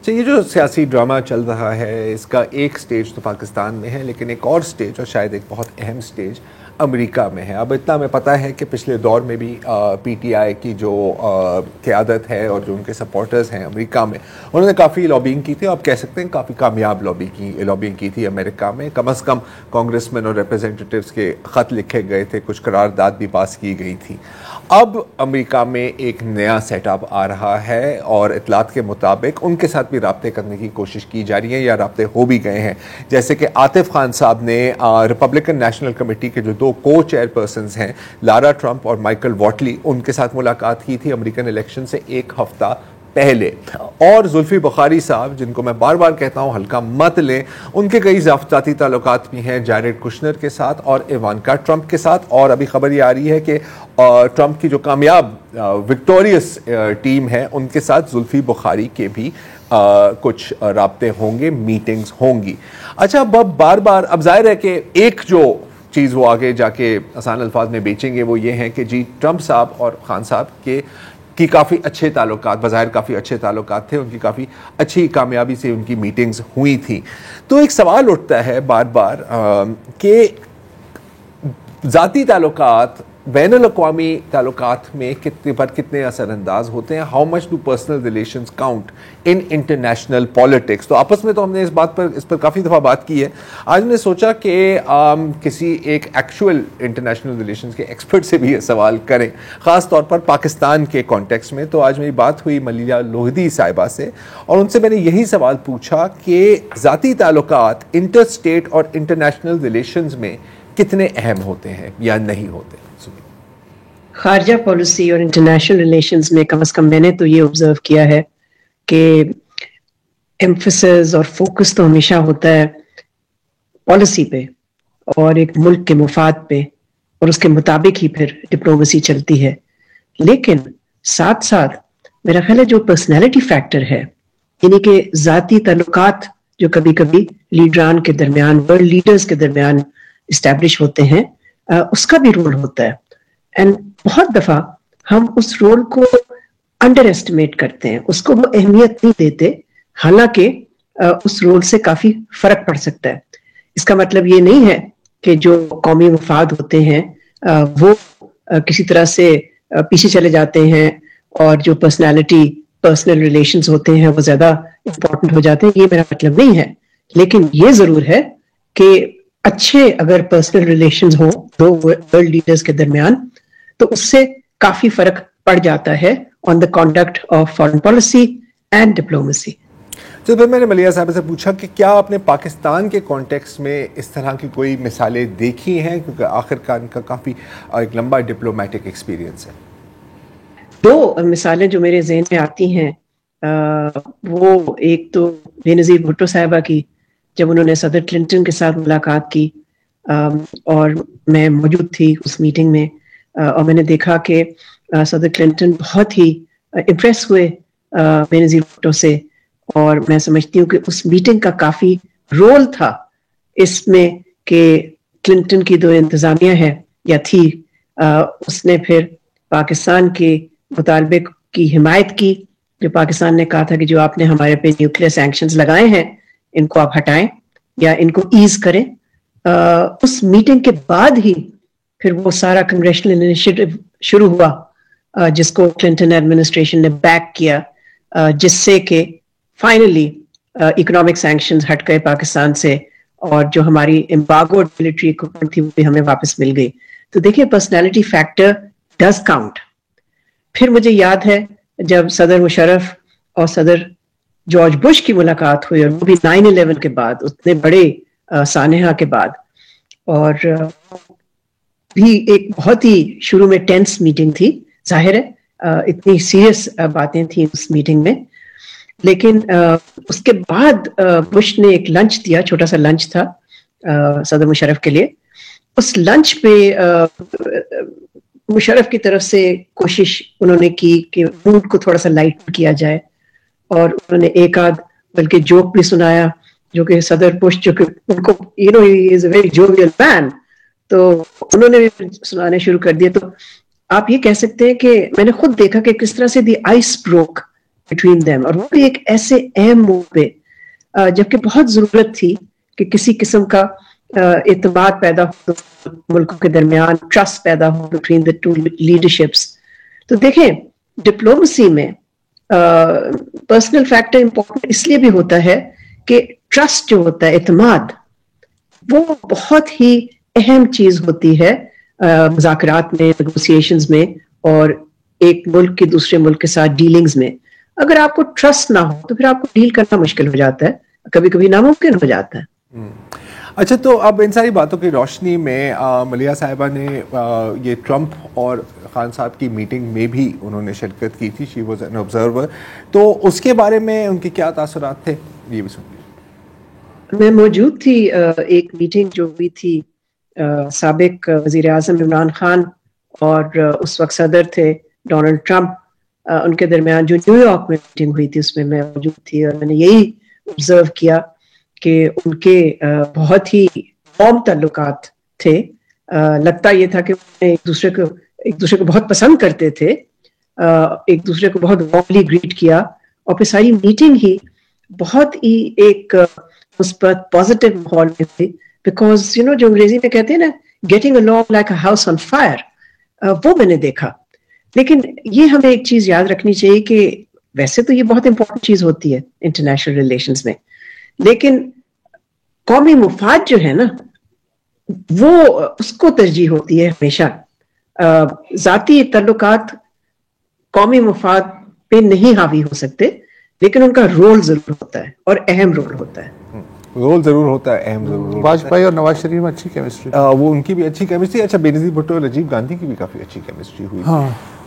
اچھا، یہ جو سیاسی ڈرامہ چل رہا ہے اس کا ایک سٹیج تو پاکستان میں ہے، لیکن ایک اور سٹیج، اور شاید ایک بہت اہم سٹیج، امریکہ میں ہے. اب اتنا ہمیں پتہ ہے کہ پچھلے دور میں بھی پی ٹی آئی کی جو قیادت ہے اور جو ان کے سپورٹرز ہیں امریکہ میں، انہوں نے کافی لابینگ کی تھی. آپ کہہ سکتے ہیں کافی کامیاب لابینگ کی تھی امریکہ میں. کم از کم کانگریس مین اور ریپرزینٹیٹیوز کے خط لکھے گئے تھے، کچھ قرارداد بھی پاس کی گئی تھی. اب امریکہ میں ایک نیا سیٹ اپ آ رہا ہے اور اطلاعات کے مطابق ان کے ساتھ بھی رابطے کرنے کی کوشش کی جا رہی ہے یا رابطے ہو بھی گئے ہیں. جیسے کہ عاطف خان صاحب نے ریپبلکن نیشنل کمیٹی کے جو دو کو چیئر پرسنز ہیں، لارا ٹرمپ اور مائیکل واٹلی، ان کے ساتھ ملاقات کی تھی امریکن الیکشن سے ایک ہفتہ پہلے. اور زلفی بخاری صاحب، جن کو میں بار بار کہتا ہوں ہلکا مت لیں، ان کے کئی ذاتی تعلقات بھی ہیں جیریڈ کشنر کے ساتھ اور ایوانکا ٹرمپ کے ساتھ. اور ابھی خبر یہ آ رہی ہے کہ ٹرمپ کی جو کامیاب وکٹوریس ٹیم ہے ان کے ساتھ زلفی بخاری کے بھی کچھ رابطے ہوں گے، میٹنگز ہوں گی. اچھا، اب ظاہر ہے کہ ایک جو چیز وہ آگے جا کے آسان الفاظ میں بیچیں گے وہ یہ ہے کہ جی ٹرمپ صاحب اور خان صاحب کی کافی اچھے تعلقات، بظاہر کافی اچھے تعلقات تھے، ان کی کافی اچھی کامیابی سے ان کی میٹنگز ہوئی تھی. تو ایک سوال اٹھتا ہے بار بار کہ ذاتی تعلقات بین الاقوامی تعلقات میں کتنے اثر انداز ہوتے ہیں. How much do personal relations count in international politics. تو آپس میں تو ہم نے اس پر کافی دفعہ بات کی ہے. آج میں نے سوچا کہ کسی ایک ایکچوئل انٹرنیشنل ریلیشنز کے ایکسپرٹ سے بھی یہ سوال کریں، خاص طور پر پاکستان کے کانٹیکسٹ میں. تو آج میری بات ہوئی ملیحہ لوہدی صاحبہ سے اور ان سے میں نے یہی سوال پوچھا کہ ذاتی تعلقات انٹر اسٹیٹ اور انٹرنیشنل ریلیشنز میں کتنے اہم ہوتے ہیں یا نہیں ہوتے. خارجہ پالیسی اور انٹرنیشنل ریلیشنز میں کم از کم میں نے تو یہ آبزرو کیا ہے کہ ایمفسس اور فوکس تو ہمیشہ ہوتا ہے پالیسی پہ اور ایک ملک کے مفاد پہ، اور اس کے مطابق ہی پھر ڈپلومیسی چلتی ہے. لیکن ساتھ ساتھ میرا خیال ہے جو پرسنالٹی فیکٹر ہے، یعنی کہ ذاتی تعلقات جو کبھی کبھی لیڈران کے درمیان، ورلڈ لیڈرز کے درمیان اسٹیبلش ہوتے ہیں، اس کا بھی رول ہوتا ہے. اینڈ بہت دفعہ ہم اس رول کو انڈر ایسٹیمیٹ کرتے ہیں، اس کو وہ اہمیت نہیں دیتے، حالانکہ اس رول سے کافی فرق پڑ سکتا ہے. اس کا مطلب یہ نہیں ہے کہ جو قومی مفاد ہوتے ہیں وہ کسی طرح سے پیچھے چلے جاتے ہیں اور جو پرسنل ریلیشنز ہوتے ہیں وہ زیادہ امپورٹنٹ ہو جاتے ہیں. یہ میرا مطلب نہیں ہے، لیکن یہ ضرور ہے کہ اچھے اگر پرسنل ریلیشنز ہوں دو ورلڈ لیڈرز کے درمیان تو اس سے کافی فرق پڑ جاتا ہے on the conduct of foreign policy and diplomacy. تو پھر میں نے ملیحہ صاحب سے پوچھا کہ کیا آپ نے پاکستان کے کانٹیکس میں اس طرح کی کوئی مثالیں دیکھی ہیں، کیونکہ آخر کار ان کا کافی ایک لمبا ڈپلومیٹک ایکسپیرینس ہے. دو مثالیں جو میرے ذہن میں آتی ہیں، وہ ایک تو بے نظیر بھٹو صاحبہ کی، جب انہوں نے صدر کلنٹن کے ساتھ ملاقات کی اور میں موجود تھی اس میٹنگ میں، اور میں نے دیکھا کہ صدر کلنٹن بہت ہی امپریس ہوئے بے نظیر بھٹو سے، اور میں سمجھتی ہوں کہ اس میٹنگ کا کافی رول تھا اس میں کہ کلنٹن کی جو انتظامیہ ہے یا تھی، اس نے پھر پاکستان کے مطالبے کی حمایت کی. جو پاکستان نے کہا تھا کہ جو آپ نے ہمارے پہ نیوکلیئر سینکشنز لگائے ہیں ان کو آپ ہٹائیں یا ان کو ایز کریں. اس میٹنگ کے بعد ہی پھر وہ سارا کنگریشنل انیشیٹو شروع ہوا جس کو کلنٹن ایڈمنسٹریشن نے بیک کیا، جس سے کہ فائنلی اکنامک سینکشنز ہٹ گئے پاکستان سے، اور جو ہماری امبارگوڈ ملٹری اکوپمنٹ تھی وہ بھی ہمیں واپس مل گئی. تو دیکھیں پرسنالٹی فیکٹر ڈز کاؤنٹ. پھر مجھے یاد ہے جب صدر مشرف اور صدر جارج بش کی ملاقات ہوئی، اور وہ بھی 9/11 کے بعد، اتنے بڑے سانحہ کے بعد، اور بھی ایک بہت ہی شروع میں ٹینس میٹنگ تھی. ظاہر ہے اتنی سیریس باتیں تھیں اس میٹنگ میں، لیکن اس کے بعد بش نے ایک لنچ دیا، چھوٹا سا لنچ تھا صدر مشرف کے لیے. اس لنچ پہ مشرف کی طرف سے کوشش انہوں نے کی کہ موڈ کو تھوڑا سا لائٹ کیا جائے، اور انہوں نے ایک آدھ بلکہ جوک بھی سنایا، جو کہ صدر بش جو کہ ان کو ہی از اے ویری جوویل مین، تو انہوں نے بھی سنانے شروع کر دیے. تو آپ یہ کہہ سکتے ہیں کہ میں نے خود دیکھا کہ کس طرح سے the ice broke between them, اور وہ بھی ایک ایسے اہم موڑ پہ جبکہ بہت ضرورت تھی کہ کسی قسم کا اعتماد پیدا ہو ملکوں کے درمیان, ٹرسٹ پیدا ہو between the two leaderships. تو دیکھیں ڈپلومسی میں پرسنل فیکٹر امپورٹنٹ اس لیے بھی ہوتا ہے کہ ٹرسٹ جو ہوتا ہے, اعتماد, وہ بہت ہی اہم چیز ہوتی ہے مذاکرات میں, نیگوسیشنز میں, اور ایک ملک کے دوسرے ملک کے ساتھ ڈیلنگز میں. اگر آپ کو ٹرسٹ نہ ہو تو پھر آپ کو ڈیل کرنا مشکل ہو جاتا ہے, کبھی کبھی ناممکن ہو جاتا ہے. اچھا, تو اب ان ساری باتوں کی روشنی میں ملیحہ صاحبہ نے یہ ٹرمپ اور خان صاحب کی میٹنگ میں بھی انہوں نے شرکت کی تھی, شی واز این آبزرور, تو اس کے بارے میں ان کے کیا تاثرات تھے یہ بھی سنیے. میں موجود تھی ایک میٹنگ جو ہوئی تھی سابق وزیر اعظم عمران خان اور اس وقت صدر تھے ڈونلڈ ٹرمپ, ان کے درمیان جو نیو یارک میں میٹنگ ہوئی تھی, اس میں میں موجود تھی, اور میں نے یہی آبزرو کیا کہ ان کے بہت ہی قوم تعلقات تھے. لگتا یہ تھا کہ انہوں نے ایک دوسرے کو بہت پسند کرتے تھے, ایک دوسرے کو بہت وارملی گریٹ کیا, اور پھر ساری میٹنگ ہی بہت ہی ایک مثبت پازیٹیو ماحول میں ہوئی, بیکاز جو انگریزی میں کہتے ہیں نا getting along like a house on fire, وہ میں نے دیکھا. لیکن یہ ہمیں ایک چیز یاد رکھنی چاہیے کہ ویسے تو یہ بہت امپورٹنٹ چیز ہوتی ہے انٹرنیشنل ریلیشنز میں, لیکن قومی مفاد جو ہے نا وہ اس کو ترجیح ہوتی ہے ہمیشہ. ذاتی تعلقات قومی مفاد پہ نہیں حاوی ہو سکتے, لیکن ان کا رول ضرور ہوتا ہے, اور اہم رول ہوتا ہے. رول ضرور ہوتا ہے, اہم ضرور. واجپئی اور نواز شریف میں اچھی کیمسٹری, وہ ان کی بھی اچھی کیمسٹری. اچھا, بینظیر بھٹو اور راجیو گاندھی کی بھی کافی اچھی کیمسٹری ہوئی.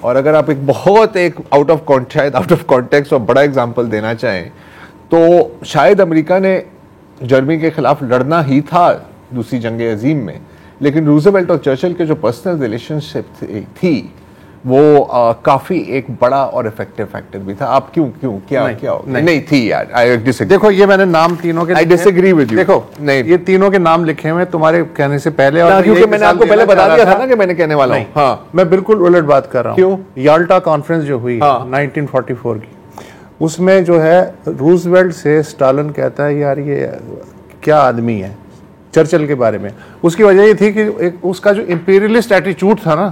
اور اگر آپ ایک آؤٹ آف کانٹیکسٹ اور بڑا ایگزامپل دینا چاہیں تو شاید امریکہ نے جرمنی کے خلاف لڑنا ہی تھا دوسری جنگ عظیم میں, لیکن روزویلٹ اور چرچل کے جو پرسنل ریلیشن شپ تھی وہ کافی ایک بڑا اور افیکٹو فیکٹر بھی تھا. آپ کیا نہیں تھی یار. دیکھو یہ میں نے نام تینوں کے, I disagree with you. دیکھو نہیں, یہ تینوں کے نام لکھے ہوئے تمہارے کہنے سے پہلے, اور کیونکہ میں نے آپ کو پہلے بتا دیا تھا نا کہ میں نے کہنے والا ہوں. ہاں, میں بالکل الٹ بات کر رہا ہوں. کیوں؟ یالٹا کانفرنس جو ہوئی 1944 کی, اس میں جو ہے روزویلٹ سے اسٹالن کہتا ہے یار یہ کیا آدمی ہے چرچل کے بارے میں. اس کی وجہ یہ تھی کہ اس کا جو امپیریلسٹ ایٹیچیوڈ تھا نا,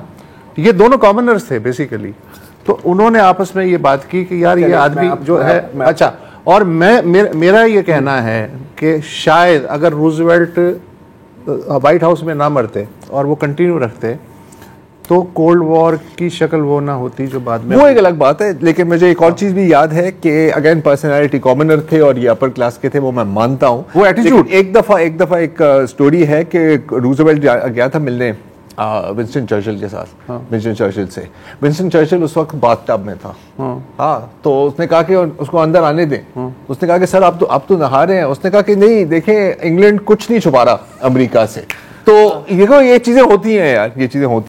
یہ دونوں کامنرز تھے بیسیکلی, تو انہوں نے آپس میں یہ بات کی کہ یار یہ آدمی جو ہے اچھا. اور میرا یہ کہنا ہے کہ شاید اگر روزویلٹ وائٹ ہاؤس میں نہ مرتے اور وہ کنٹینیو رکھتے تو کولڈ وار کی شکل وہ نہ ہوتی جو بعد میں. وہ ایک الگ بات ہے, لیکن مجھے ایک اور چیز بھی یاد ہے کہ اگین پرسنالٹی کامنر تھے اور یہ اپر کلاس کے تھے, وہ میں مانتا ہوں. وہ ایٹیٹیوڈ, ایک دفعہ ایک سٹوری ہے کہ روزویلٹ گیا تھا ملنے ونسٹن چرچل کے ساتھ, ونسٹن چرچل اس وقت باتھ ٹب میں تھا. ہاں, تو اس نے کہا کہ اس کو اندر آنے دیں. اس نے کہا کہ سر آپ تو نہا رہے ہیں. اس نے کہا کہ نہیں دیکھیں انگلینڈ کچھ نہیں چھپا رہا امریکہ سے. تو یہ چیزیں ہوتی ہیں یار, یہ چیزیں ہوتی